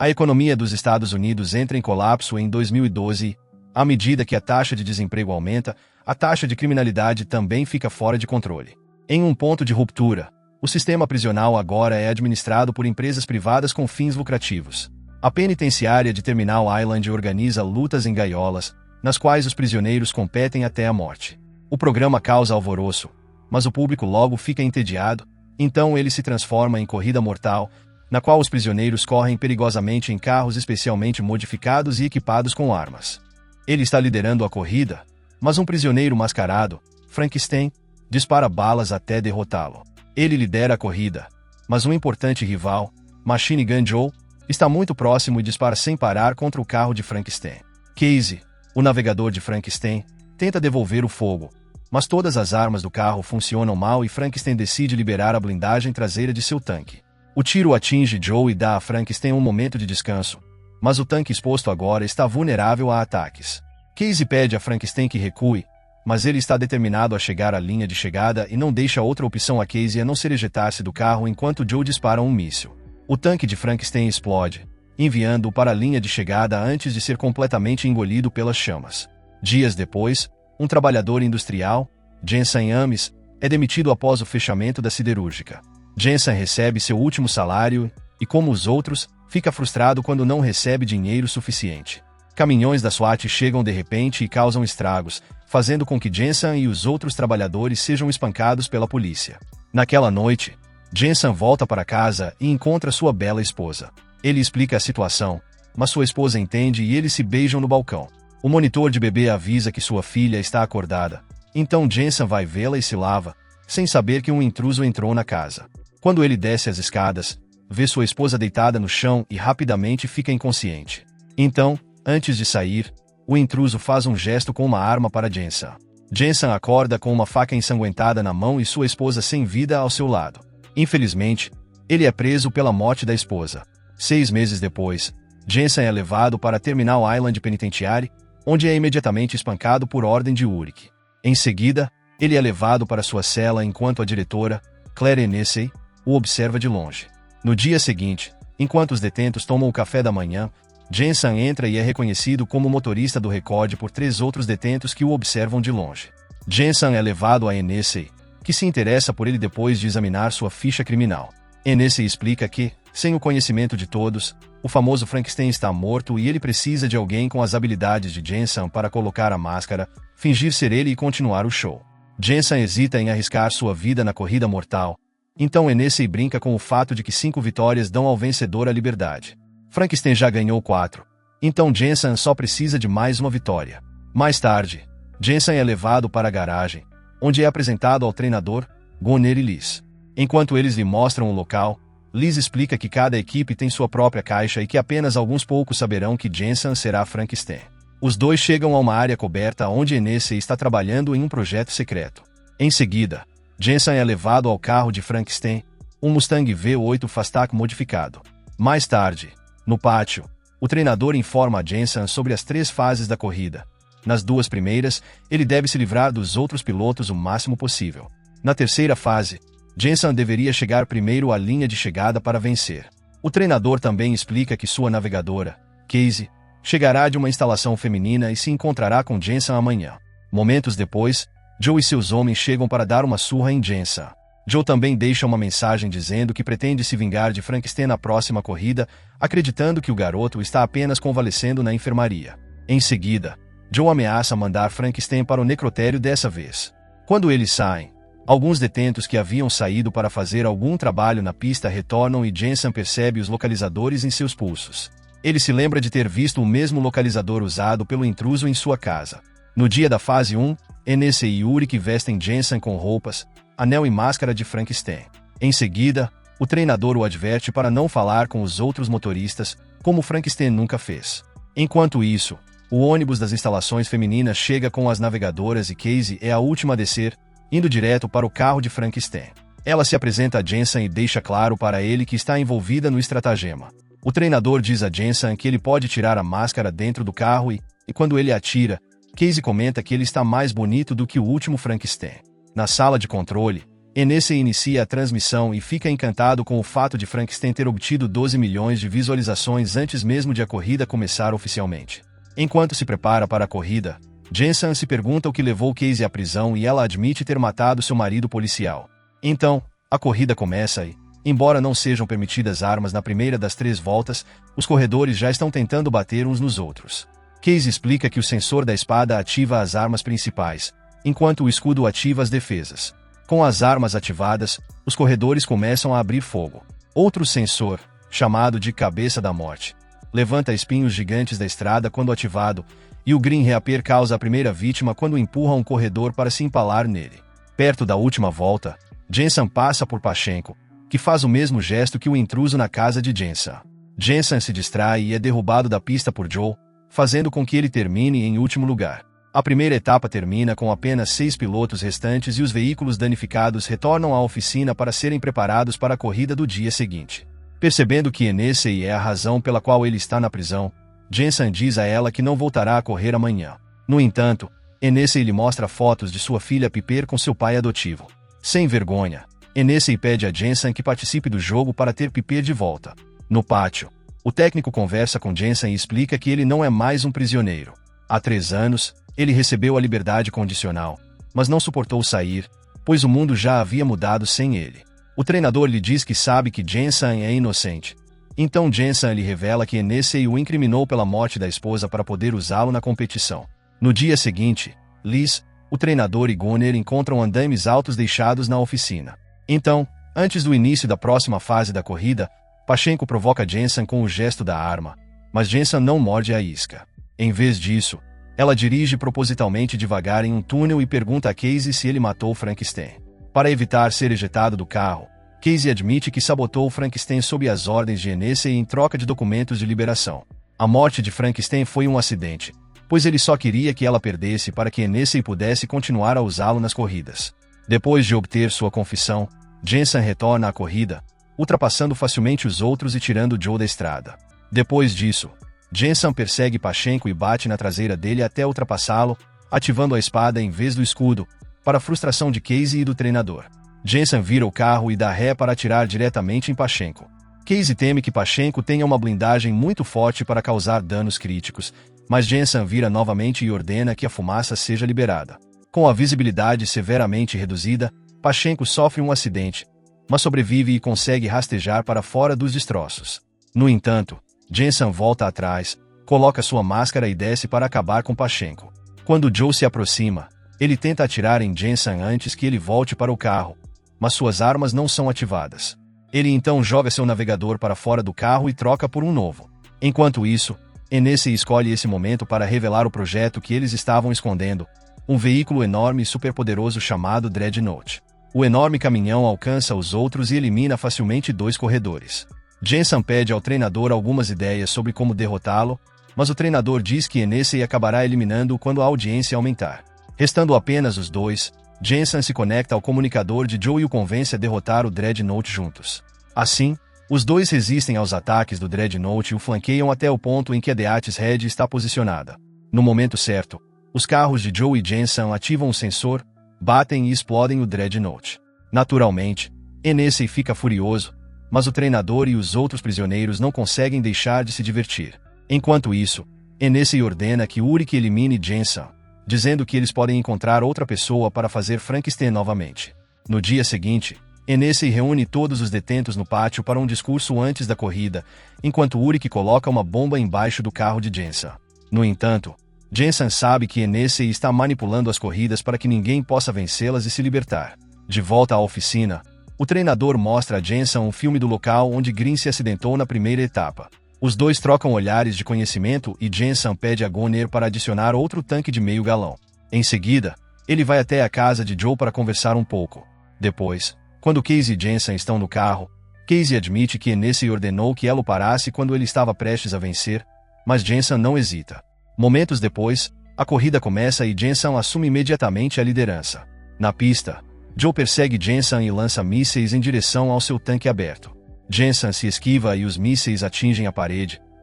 A economia dos Estados Unidos entra em colapso em 2012 e, à medida que a taxa de desemprego aumenta, a taxa de criminalidade também fica fora de controle. Em um ponto de ruptura, o sistema prisional agora é administrado por empresas privadas com fins lucrativos. A penitenciária de Terminal Island organiza lutas em gaiolas, nas quais os prisioneiros competem até a morte. O programa causa alvoroço, mas o público logo fica entediado, então ele se transforma em corrida mortal, na qual os prisioneiros correm perigosamente em carros especialmente modificados e equipados com armas. Ele está liderando a corrida, mas um prisioneiro mascarado, Frankenstein, dispara balas até derrotá-lo. Ele lidera a corrida, mas um importante rival, Machine Gun Joe, está muito próximo e dispara sem parar contra o carro de Frankenstein. Casey, o navegador de Frankenstein, tenta devolver o fogo, mas todas as armas do carro funcionam mal e Frankenstein decide liberar a blindagem traseira de seu tanque. O tiro atinge Joe e dá a Frankenstein um momento de descanso, mas o tanque exposto agora está vulnerável a ataques. Casey pede a Frankenstein que recue, mas ele está determinado a chegar à linha de chegada e não deixa outra opção a Casey a não ser ejetar-se do carro enquanto Joe dispara um míssil. O tanque de Frankenstein explode, enviando-o para a linha de chegada antes de ser completamente engolido pelas chamas. Dias depois, um trabalhador industrial, Jensen Ames, é demitido após o fechamento da siderúrgica. Jensen recebe seu último salário e, como os outros, fica frustrado quando não recebe dinheiro suficiente. Caminhões da SWAT chegam de repente e causam estragos, fazendo com que Jensen e os outros trabalhadores sejam espancados pela polícia. Naquela noite, Jensen volta para casa e encontra sua bela esposa. Ele explica a situação, mas sua esposa entende e eles se beijam no balcão. O monitor de bebê avisa que sua filha está acordada, então Jensen vai vê-la e se lava, sem saber que um intruso entrou na casa. Quando ele desce as escadas, vê sua esposa deitada no chão e rapidamente fica inconsciente. Então, antes de sair, o intruso faz um gesto com uma arma para Jensen. Jensen acorda com uma faca ensanguentada na mão e sua esposa sem vida ao seu lado. Infelizmente, ele é preso pela morte da esposa. 6 meses depois, Jensen é levado para Terminal Island Penitentiary, onde é imediatamente espancado por ordem de Uric. Em seguida, ele é levado para sua cela enquanto a diretora, Claire Hennessy, o observa de longe. No dia seguinte, enquanto os detentos tomam o café da manhã, Jensen entra e é reconhecido como motorista do recorde por 3 outros detentos que o observam de longe. Jensen é levado a Hennessy, que se interessa por ele depois de examinar sua ficha criminal. Hennessy explica que, sem o conhecimento de todos, o famoso Frankenstein está morto e ele precisa de alguém com as habilidades de Jensen para colocar a máscara, fingir ser ele e continuar o show. Jensen hesita em arriscar sua vida na corrida mortal, então Hennessy brinca com o fato de que 5 vitórias dão ao vencedor a liberdade. Frankenstein já ganhou 4, então Jensen só precisa de mais uma vitória. Mais tarde, Jensen é levado para a garagem, onde é apresentado ao treinador, Gunner e Liz. Enquanto eles lhe mostram o local, Liz explica que cada equipe tem sua própria caixa e que apenas alguns poucos saberão que Jensen será Frankenstein. Os dois chegam a uma área coberta onde Hennessy está trabalhando em um projeto secreto. Em seguida, Jensen é levado ao carro de Frankenstein, um Mustang V8 Fastac modificado. Mais tarde, no pátio, o treinador informa a Jensen sobre as 3 fases da corrida. Nas 2 primeiras, ele deve se livrar dos outros pilotos o máximo possível. Na terceira fase, Jensen deveria chegar primeiro à linha de chegada para vencer. O treinador também explica que sua navegadora, Casey, chegará de uma instalação feminina e se encontrará com Jensen amanhã. Momentos depois, Joe e seus homens chegam para dar uma surra em Jensen. Joe também deixa uma mensagem dizendo que pretende se vingar de Frankenstein na próxima corrida, acreditando que o garoto está apenas convalescendo na enfermaria. Em seguida, Joe ameaça mandar Frankenstein para o necrotério dessa vez. Quando eles saem, alguns detentos que haviam saído para fazer algum trabalho na pista retornam e Jensen percebe os localizadores em seus pulsos. Ele se lembra de ter visto o mesmo localizador usado pelo intruso em sua casa. No dia da fase 1, Hennessy e Uric vestem Jensen com roupas, anel e máscara de Frankenstein. Em seguida, o treinador o adverte para não falar com os outros motoristas, como Frankenstein nunca fez. Enquanto isso, o ônibus das instalações femininas chega com as navegadoras e Casey é a última a descer, indo direto para o carro de Frankenstein. Ela se apresenta a Jensen e deixa claro para ele que está envolvida no estratagema. O treinador diz a Jensen que ele pode tirar a máscara dentro do carro e quando ele atira, Casey comenta que ele está mais bonito do que o último Frankenstein. Na sala de controle, Hennessy inicia a transmissão e fica encantado com o fato de Frankenstein ter obtido 12 milhões de visualizações antes mesmo de a corrida começar oficialmente. Enquanto se prepara para a corrida, Jensen se pergunta o que levou Casey à prisão e ela admite ter matado seu marido policial. Então, a corrida começa e, embora não sejam permitidas armas na primeira das 3 voltas, os corredores já estão tentando bater uns nos outros. Casey explica que o sensor da espada ativa as armas principais, enquanto o escudo ativa as defesas. Com as armas ativadas, os corredores começam a abrir fogo. Outro sensor, chamado de Cabeça da Morte, levanta espinhos gigantes da estrada quando ativado, e o Green Reaper causa a primeira vítima quando empurra um corredor para se empalar nele. Perto da última volta, Jensen passa por Pachenko, que faz o mesmo gesto que o intruso na casa de Jensen. Jensen se distrai e é derrubado da pista por Joe, fazendo com que ele termine em último lugar. A primeira etapa termina com apenas 6 pilotos restantes e os veículos danificados retornam à oficina para serem preparados para a corrida do dia seguinte. Percebendo que Hennessy é a razão pela qual ele está na prisão, Jensen diz a ela que não voltará a correr amanhã. No entanto, Hennessy lhe mostra fotos de sua filha Piper com seu pai adotivo. Sem vergonha, Hennessy pede a Jensen que participe do jogo para ter Piper de volta. No pátio, o técnico conversa com Jensen e explica que ele não é mais um prisioneiro. Há 3 anos, ele recebeu a liberdade condicional, mas não suportou sair, pois o mundo já havia mudado sem ele. O treinador lhe diz que sabe que Jensen é inocente. Então Jensen lhe revela que Hennessy o incriminou pela morte da esposa para poder usá-lo na competição. No dia seguinte, Liz, o treinador e Gunner encontram andames altos deixados na oficina. Então, antes do início da próxima fase da corrida, Pachenko provoca Jensen com o gesto da arma, mas Jensen não morde a isca. Em vez disso, ela dirige propositalmente devagar em um túnel e pergunta a Casey se ele matou Frankenstein. Para evitar ser ejetado do carro, Casey admite que sabotou Frankenstein sob as ordens de Hennessy em troca de documentos de liberação. A morte de Frankenstein foi um acidente, pois ele só queria que ela perdesse para que Hennessy pudesse continuar a usá-lo nas corridas. Depois de obter sua confissão, Jensen retorna à corrida, ultrapassando facilmente os outros e tirando Joe da estrada. Depois disso, Jensen persegue Pachenko e bate na traseira dele até ultrapassá-lo, ativando a espada em vez do escudo, para a frustração de Casey e do treinador. Jensen vira o carro e dá ré para atirar diretamente em Pachenko. Casey teme que Pachenko tenha uma blindagem muito forte para causar danos críticos, mas Jensen vira novamente e ordena que a fumaça seja liberada. Com a visibilidade severamente reduzida, Pachenko sofre um acidente, mas sobrevive e consegue rastejar para fora dos destroços. No entanto, Jensen volta atrás, coloca sua máscara e desce para acabar com Pachenko. Quando Joe se aproxima, ele tenta atirar em Jensen antes que ele volte para o carro, mas suas armas não são ativadas. Ele então joga seu navegador para fora do carro e troca por um novo. Enquanto isso, Hennessy escolhe esse momento para revelar o projeto que eles estavam escondendo, um veículo enorme e superpoderoso chamado Dreadnought. O enorme caminhão alcança os outros e elimina facilmente 2 corredores. Jensen pede ao treinador algumas ideias sobre como derrotá-lo, mas o treinador diz que Hennessy acabará eliminando-o quando a audiência aumentar. Restando apenas os 2, Jensen se conecta ao comunicador de Joe e o convence a derrotar o Dreadnought juntos. Assim, os 2 resistem aos ataques do Dreadnought e o flanqueiam até o ponto em que a Death's Head está posicionada. No momento certo, os carros de Joe e Jensen ativam o sensor, batem e explodem o Dreadnought. Naturalmente, Hennessy fica furioso, mas o treinador e os outros prisioneiros não conseguem deixar de se divertir. Enquanto isso, Hennessy ordena que Ulrich elimine Jensen, dizendo que eles podem encontrar outra pessoa para fazer Frankenstein novamente. No dia seguinte, Hennessy reúne todos os detentos no pátio para um discurso antes da corrida, enquanto Ulrich coloca uma bomba embaixo do carro de Jensen. No entanto, Jensen sabe que Hennessy está manipulando as corridas para que ninguém possa vencê-las e se libertar. De volta à oficina, o treinador mostra a Jensen um filme do local onde Green se acidentou na primeira etapa. Os 2 trocam olhares de conhecimento e Jensen pede a Gunner para adicionar outro tanque de meio galão. Em seguida, ele vai até a casa de Joe para conversar um pouco. Depois, quando Casey e Jensen estão no carro, Casey admite que Hennessy ordenou que ela o parasse quando ele estava prestes a vencer, mas Jensen não hesita. Momentos depois, a corrida começa e Jensen assume imediatamente a liderança. Na pista, Joe persegue Jensen e lança mísseis em direção ao seu tanque aberto. Jensen se esquiva e os mísseis atingem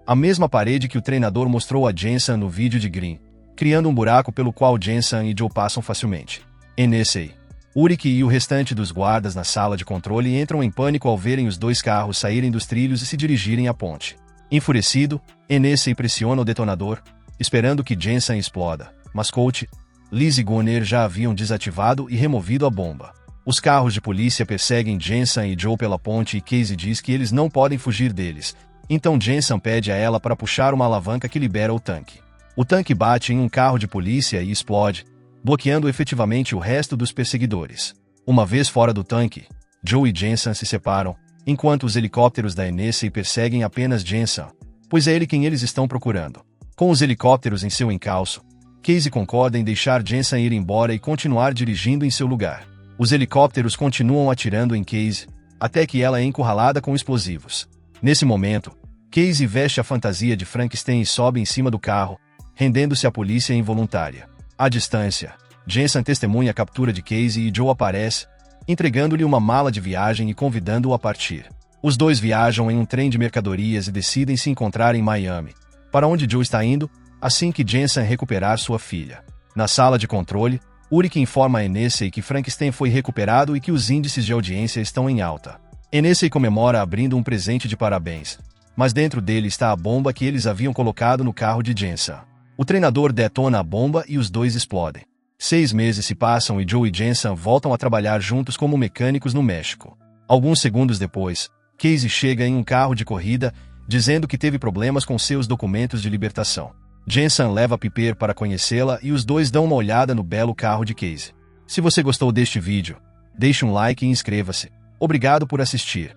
a mesma parede que o treinador mostrou a Jensen no vídeo de Green, criando um buraco pelo qual Jensen e Joe passam facilmente. Hennessy, Ulrich e o restante dos guardas na sala de controle entram em pânico ao verem os dois carros saírem dos trilhos e se dirigirem à ponte. Enfurecido, Hennessy pressiona o detonador, esperando que Jensen exploda, mas Colt, Liz e Gunner já haviam desativado e removido a bomba. Os carros de polícia perseguem Jensen e Joe pela ponte e Casey diz que eles não podem fugir deles, então Jensen pede a ela para puxar uma alavanca que libera o tanque. O tanque bate em um carro de polícia e explode, bloqueando efetivamente o resto dos perseguidores. Uma vez fora do tanque, Joe e Jensen se separam, enquanto os helicópteros da Hennessy perseguem apenas Jensen, pois é ele quem eles estão procurando. Com os helicópteros em seu encalço, Casey concorda em deixar Jensen ir embora e continuar dirigindo em seu lugar. Os helicópteros continuam atirando em Casey, até que ela é encurralada com explosivos. Nesse momento, Casey veste a fantasia de Frankenstein e sobe em cima do carro, rendendo-se à polícia involuntária. À distância, Jensen testemunha a captura de Casey e Joe aparece, entregando-lhe uma mala de viagem e convidando-o a partir. Os dois viajam em um trem de mercadorias e decidem se encontrar em Miami, para onde Joe está indo, assim que Jensen recuperar sua filha. Na sala de controle, Ulrich informa a Hennessy que Frankenstein foi recuperado e que os índices de audiência estão em alta. Hennessy comemora abrindo um presente de parabéns, mas dentro dele está a bomba que eles haviam colocado no carro de Jensen. O treinador detona a bomba e os dois explodem. 6 meses se passam e Joe e Jensen voltam a trabalhar juntos como mecânicos no México. Alguns segundos depois, Casey chega em um carro de corrida, dizendo que teve problemas com seus documentos de libertação. Jensen leva Piper para conhecê-la e os dois dão uma olhada no belo carro de Casey. Se você gostou deste vídeo, deixe um like e inscreva-se. Obrigado por assistir.